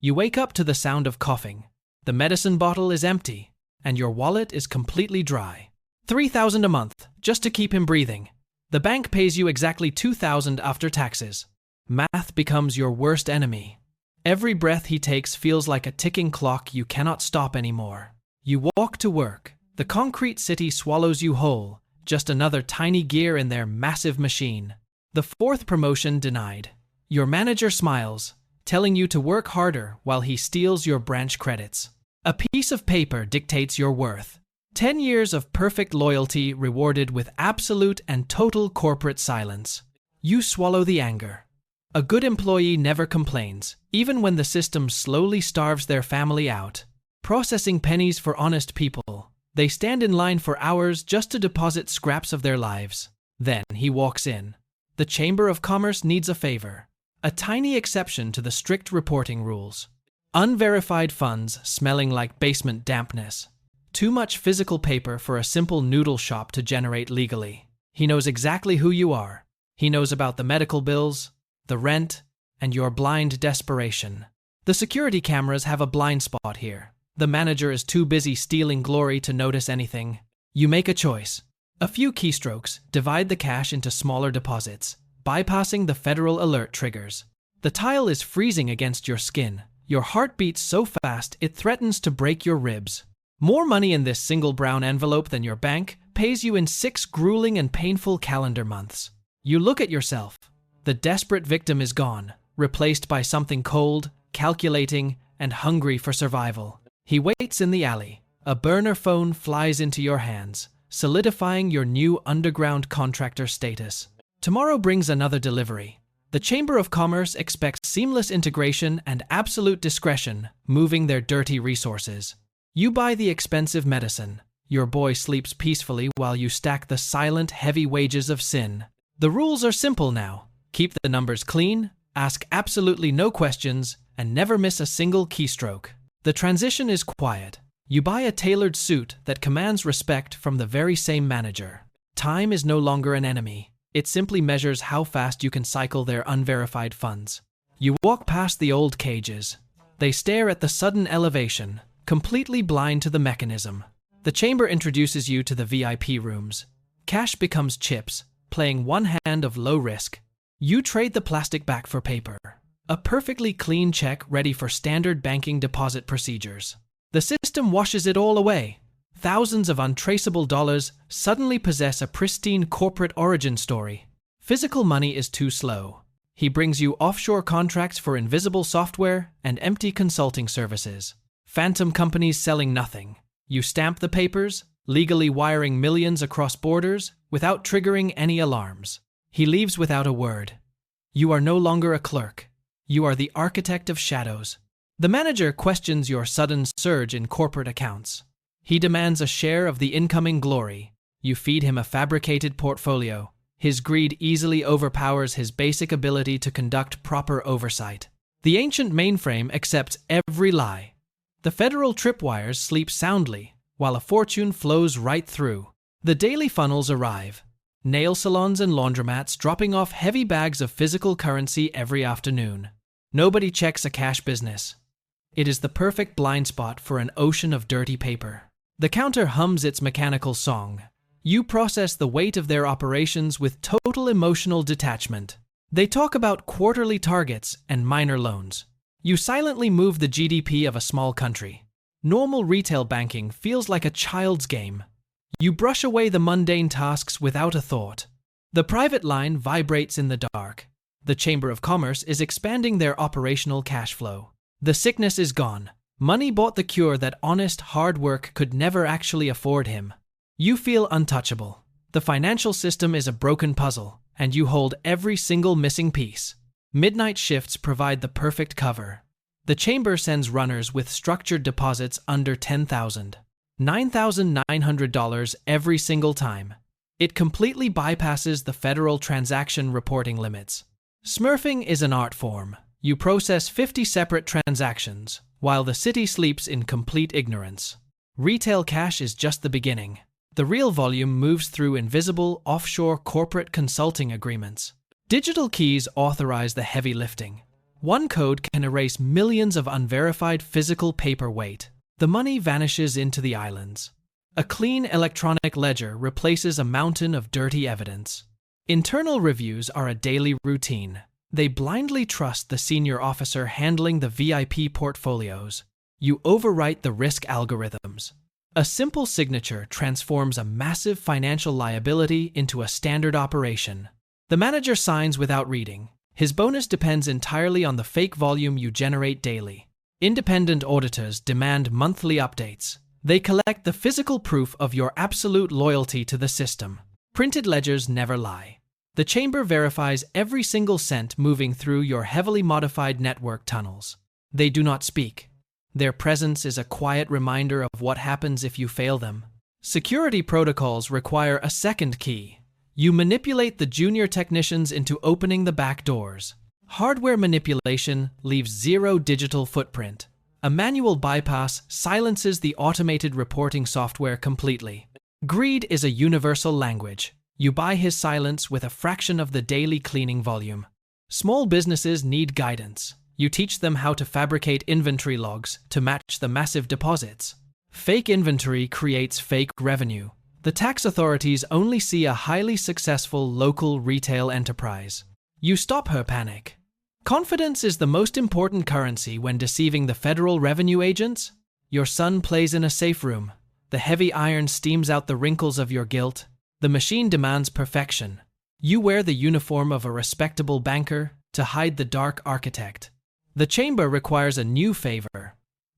You wake up to the sound of coughing. The medicine bottle is empty, and your wallet is completely dry. $3,000 a month, just to keep him breathing. The bank pays you exactly $2,000 after taxes. Math becomes your worst enemy. Every breath he takes feels like a ticking clock you cannot stop anymore. You walk to work. The concrete city swallows you whole, just another tiny gear in their massive machine. The fourth promotion denied. Your manager smiles, telling you to work harder while he steals your branch credits. A piece of paper dictates your worth. 10 years of perfect loyalty rewarded with absolute and total corporate silence. You swallow the anger. A good employee never complains, even when the system slowly starves their family out. Processing pennies for honest people. They stand in line for hours just to deposit scraps of their lives. Then he walks in. The Chamber of Commerce needs a favor. A tiny exception to the strict reporting rules. Unverified funds smelling like basement dampness. Too much physical paper for a simple noodle shop to generate legally. He knows exactly who you are. He knows about the medical bills, the rent, and your blind desperation. The security cameras have a blind spot here. The manager is too busy stealing glory to notice anything. You make a choice. A few keystrokes divide the cash into smaller deposits, bypassing the federal alert triggers. The tile is freezing against your skin. Your heart beats so fast it threatens to break your ribs. More money in this single brown envelope than your bank pays you in 6 grueling and painful calendar months. You look at yourself. The desperate victim is gone, replaced by something cold, calculating, and hungry for survival. He waits in the alley. A burner phone flies into your hands, solidifying your new underground contractor status. Tomorrow brings another delivery. The Chamber of Commerce expects seamless integration and absolute discretion, moving their dirty resources. You buy the expensive medicine. Your boy sleeps peacefully while you stack the silent, heavy wages of sin. The rules are simple now. Keep the numbers clean, ask absolutely no questions, and never miss a single keystroke. The transition is quiet. You buy a tailored suit that commands respect from the very same manager. Time is no longer an enemy. It simply measures how fast you can cycle their unverified funds. You walk past the old cages. They stare at the sudden elevation, completely blind to the mechanism. The chamber introduces you to the VIP rooms. Cash becomes chips, playing one hand of low risk. You trade the plastic back for paper. A perfectly clean check ready for standard banking deposit procedures. The system washes it all away. Thousands of untraceable dollars suddenly possess a pristine corporate origin story. Physical money is too slow. He brings you offshore contracts for invisible software and empty consulting services. Phantom companies selling nothing. You stamp the papers, legally wiring millions across borders without triggering any alarms. He leaves without a word. You are no longer a clerk. You are the architect of shadows. The manager questions your sudden surge in corporate accounts. He demands a share of the incoming glory. You feed him a fabricated portfolio. His greed easily overpowers his basic ability to conduct proper oversight. The ancient mainframe accepts every lie. The federal tripwires sleep soundly, while a fortune flows right through. The daily funnels arrive. Nail salons and laundromats dropping off heavy bags of physical currency every afternoon. Nobody checks a cash business. It is the perfect blind spot for an ocean of dirty paper. The counter hums its mechanical song. You process the weight of their operations with total emotional detachment. They talk about quarterly targets and minor loans. You silently move the GDP of a small country. Normal retail banking feels like a child's game. You brush away the mundane tasks without a thought. The private line vibrates in the dark. The Chamber of Commerce is expanding their operational cash flow. The sickness is gone. Money bought the cure that honest, hard work could never actually afford him. You feel untouchable. The financial system is a broken puzzle, and you hold every single missing piece. Midnight shifts provide the perfect cover. The chamber sends runners with structured deposits under $10,000. $9,900 every single time. It completely bypasses the federal transaction reporting limits. Smurfing is an art form. You process 50 separate transactions, while the city sleeps in complete ignorance. Retail cash is just the beginning. The real volume moves through invisible, offshore corporate consulting agreements. Digital keys authorize the heavy lifting. One code can erase millions of unverified physical paperweight. The money vanishes into the islands. A clean electronic ledger replaces a mountain of dirty evidence. Internal reviews are a daily routine. They blindly trust the senior officer handling the VIP portfolios. You overwrite the risk algorithms. A simple signature transforms a massive financial liability into a standard operation. The manager signs without reading. His bonus depends entirely on the fake volume you generate daily. Independent auditors demand monthly updates. They collect the physical proof of your absolute loyalty to the system. Printed ledgers never lie. The chamber verifies every single cent moving through your heavily modified network tunnels. They do not speak. Their presence is a quiet reminder of what happens if you fail them. Security protocols require a second key. You manipulate the junior technicians into opening the back doors. Hardware manipulation leaves zero digital footprint. A manual bypass silences the automated reporting software completely. Greed is a universal language. You buy his silence with a fraction of the daily cleaning volume. Small businesses need guidance. You teach them how to fabricate inventory logs to match the massive deposits. Fake inventory creates fake revenue. The tax authorities only see a highly successful local retail enterprise. You stop her panic. Confidence is the most important currency when deceiving the federal revenue agents. Your son plays in a safe room. The heavy iron steams out the wrinkles of your guilt. The machine demands perfection. You wear the uniform of a respectable banker to hide the dark architect. The chamber requires a new favor.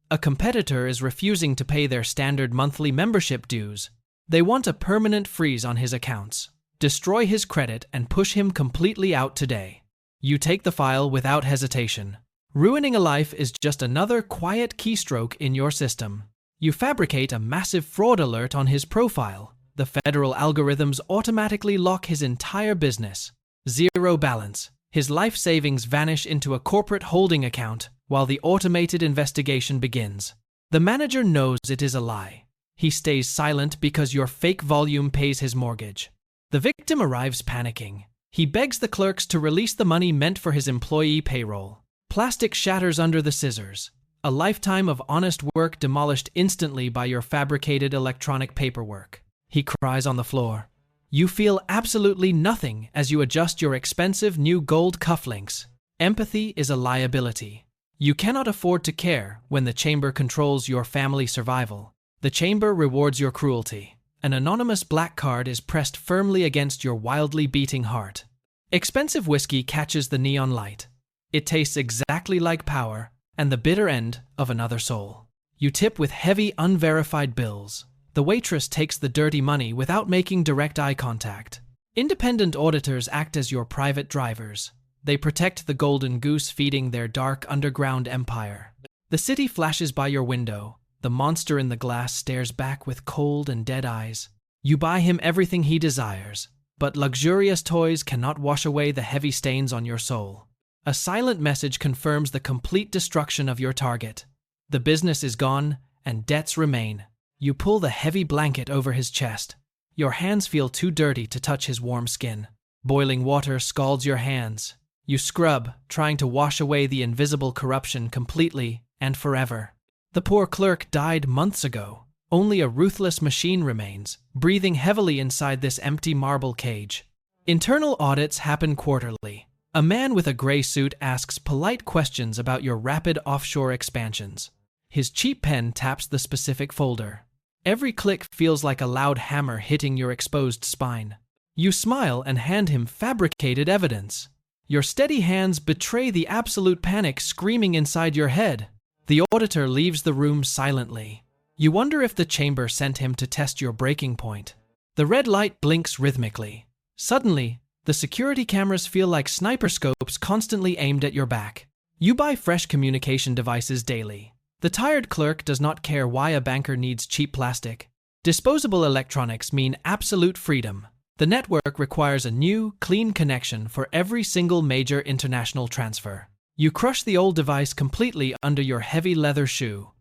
A competitor is refusing to pay their standard monthly membership dues. They want a permanent freeze on his accounts. Destroy his credit and push him completely out today. You take the file without hesitation. Ruining a life is just another quiet keystroke in your system. You fabricate a massive fraud alert on his profile. The federal algorithms automatically lock his entire business. Zero balance. His life savings vanish into a corporate holding account while the automated investigation begins. The manager knows it is a lie. He stays silent because your fake volume pays his mortgage. The victim arrives panicking. He begs the clerks to release the money meant for his employee payroll. Plastic shatters under the scissors. A lifetime of honest work demolished instantly by your fabricated electronic paperwork. He cries on the floor. You feel absolutely nothing as you adjust your expensive new gold cufflinks. Empathy is a liability. You cannot afford to care when the chamber controls your family survival. The chamber rewards your cruelty. An anonymous black card is pressed firmly against your wildly beating heart. Expensive whiskey catches the neon light. It tastes exactly like power and the bitter end of another soul. You tip with heavy, unverified bills. The waitress takes the dirty money without making direct eye contact. Independent auditors act as your private drivers. They protect the golden goose feeding their dark underground empire. The city flashes by your window. The monster in the glass stares back with cold and dead eyes. You buy him everything he desires, but luxurious toys cannot wash away the heavy stains on your soul. A silent message confirms the complete destruction of your target. The business is gone, and debts remain. You pull the heavy blanket over his chest. Your hands feel too dirty to touch his warm skin. Boiling water scalds your hands. You scrub, trying to wash away the invisible corruption completely and forever. The poor clerk died months ago. Only a ruthless machine remains, breathing heavily inside this empty marble cage. Internal audits happen quarterly. A man with a gray suit asks polite questions about your rapid offshore expansions. His cheap pen taps the specific folder. Every click feels like a loud hammer hitting your exposed spine. You smile and hand him fabricated evidence. Your steady hands betray the absolute panic screaming inside your head. The auditor leaves the room silently. You wonder if the chamber sent him to test your breaking point. The red light blinks rhythmically. Suddenly, the security cameras feel like sniper scopes constantly aimed at your back. You buy fresh communication devices daily. The tired clerk does not care why a banker needs cheap plastic. Disposable electronics mean absolute freedom. The network requires a new, clean connection for every single major international transfer. You crush the old device completely under your heavy leather shoe.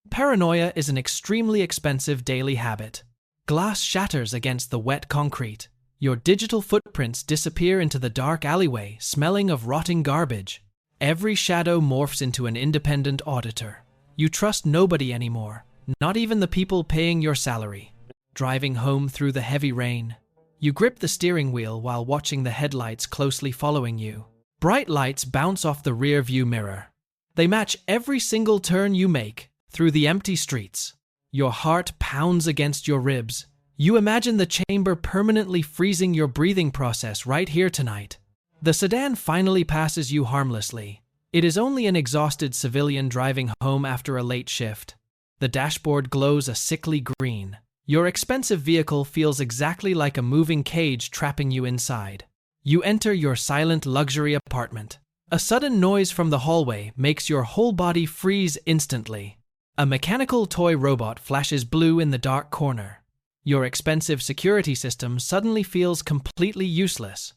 Paranoia is an extremely expensive daily habit. Glass shatters against the wet concrete. Your digital footprints disappear into the dark alleyway, smelling of rotting garbage. Every shadow morphs into an independent auditor. You trust nobody anymore, not even the people paying your salary. Driving home through the heavy rain, you grip the steering wheel while watching the headlights closely following you. Bright lights bounce off the rear view mirror. They match every single turn you make through the empty streets. Your heart pounds against your ribs. You imagine the chamber permanently freezing your breathing process right here tonight. The sedan finally passes you harmlessly. It is only an exhausted civilian driving home after a late shift. The dashboard glows a sickly green. Your expensive vehicle feels exactly like a moving cage trapping you inside. You enter your silent luxury apartment. A sudden noise from the hallway makes your whole body freeze instantly. A mechanical toy robot flashes blue in the dark corner. Your expensive security system suddenly feels completely useless.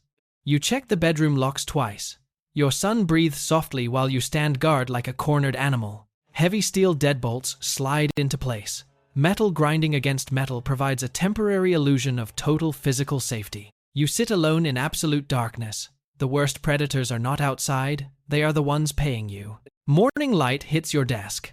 You check the bedroom locks twice. Your son breathes softly while you stand guard like a cornered animal. Heavy steel deadbolts slide into place. Metal grinding against metal provides a temporary illusion of total physical safety. You sit alone in absolute darkness. The worst predators are not outside, they are the ones paying you. Morning light hits your desk.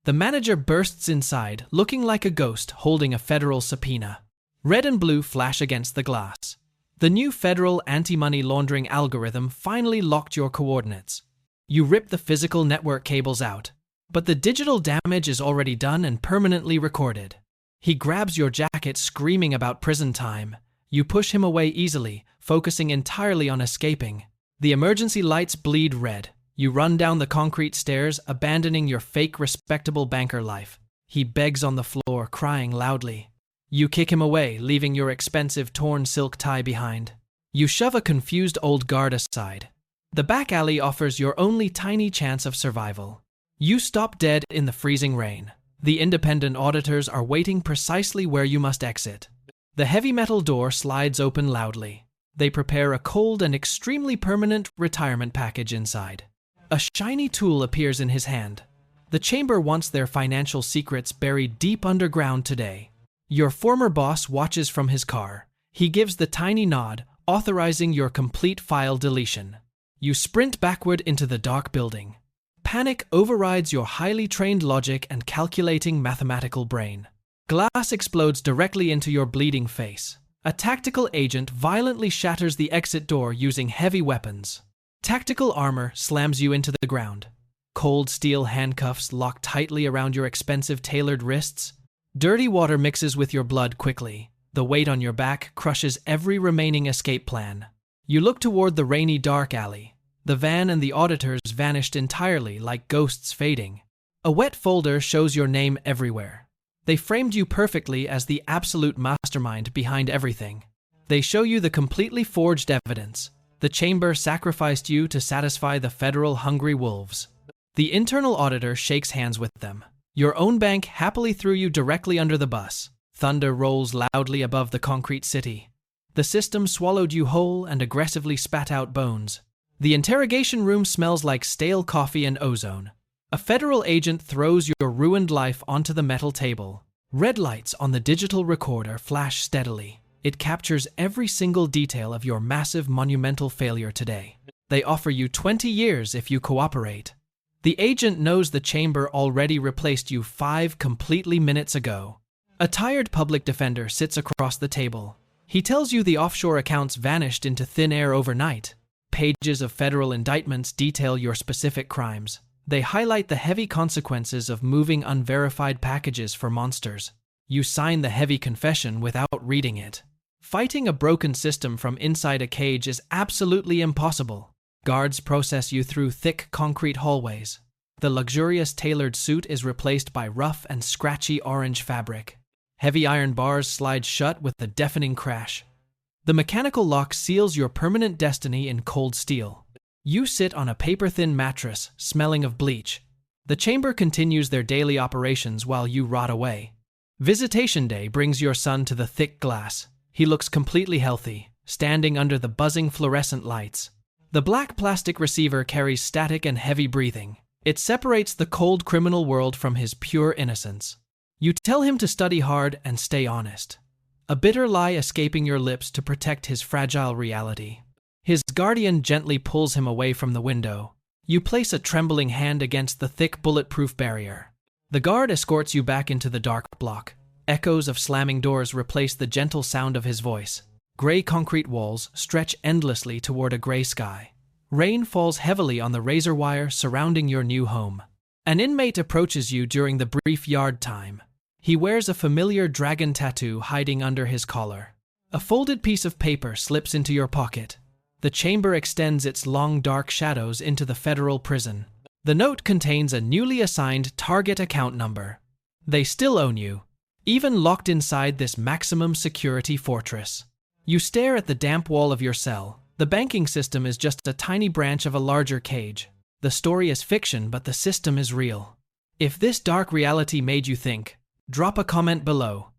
The manager bursts inside, looking like a ghost holding a federal subpoena. Red and blue flash against the glass. The new federal anti-money laundering algorithm finally locked your coordinates. You rip the physical network cables out, but the digital damage is already done and permanently recorded. He grabs your jacket, screaming about prison time. You push him away easily, focusing entirely on escaping. The emergency lights bleed red. You run down the concrete stairs, abandoning your fake respectable banker life. He begs on the floor, crying loudly. You kick him away, leaving your expensive torn silk tie behind. You shove a confused old guard aside. The back alley offers your only tiny chance of survival. You stop dead in the freezing rain. The independent auditors are waiting precisely where you must exit. The heavy metal door slides open loudly. They prepare a cold and extremely permanent retirement package inside. A shiny tool appears in his hand. The chamber wants their financial secrets buried deep underground today. Your former boss watches from his car. He gives the tiny nod, authorizing your complete file deletion. You sprint backward into the dark building. Panic overrides your highly trained logic and calculating mathematical brain. Glass explodes directly into your bleeding face. A tactical agent violently shatters the exit door using heavy weapons. Tactical armor slams you into the ground. Cold steel handcuffs lock tightly around your expensive tailored wrists. Dirty water mixes with your blood quickly. The weight on your back crushes every remaining escape plan. You look toward the rainy dark alley. The van and the auditors vanished entirely like ghosts fading. A wet folder shows your name everywhere. They framed you perfectly as the absolute mastermind behind everything. They show you the completely forged evidence. The chamber sacrificed you to satisfy the federal hungry wolves. The internal auditor shakes hands with them. Your own bank happily threw you directly under the bus. Thunder rolls loudly above the concrete city. The system swallowed you whole and aggressively spat out bones. The interrogation room smells like stale coffee and ozone. A federal agent throws your ruined life onto the metal table. Red lights on the digital recorder flash steadily. It captures every single detail of your massive monumental failure today. They offer you 20 years if you cooperate. The agent knows the chamber already replaced you 5 completely minutes ago. A tired public defender sits across the table. He tells you the offshore accounts vanished into thin air overnight. Pages of federal indictments detail your specific crimes. They highlight the heavy consequences of moving unverified packages for monsters. You sign the heavy confession without reading it. Fighting a broken system from inside a cage is absolutely impossible. Guards process you through thick concrete hallways. The luxurious tailored suit is replaced by rough and scratchy orange fabric. Heavy iron bars slide shut with a deafening crash. The mechanical lock seals your permanent destiny in cold steel. You sit on a paper-thin mattress, smelling of bleach. The chamber continues their daily operations while you rot away. Visitation day brings your son to the thick glass. He looks completely healthy, standing under the buzzing fluorescent lights. The black plastic receiver carries static and heavy breathing. It separates the cold criminal world from his pure innocence. You tell him to study hard and stay honest. A bitter lie escaping your lips to protect his fragile reality. His guardian gently pulls him away from the window. You place a trembling hand against the thick bulletproof barrier. The guard escorts you back into the dark block. Echoes of slamming doors replace the gentle sound of his voice. Gray concrete walls stretch endlessly toward a gray sky. Rain falls heavily on the razor wire surrounding your new home. An inmate approaches you during the brief yard time. He wears a familiar dragon tattoo hiding under his collar. A folded piece of paper slips into your pocket. The chamber extends its long dark shadows into the federal prison. The note contains a newly assigned target account number. They still own you, even locked inside this maximum security fortress. You stare at the damp wall of your cell. The banking system is just a tiny branch of a larger cage. The story is fiction, but the system is real. If this dark reality made you think, drop a comment below.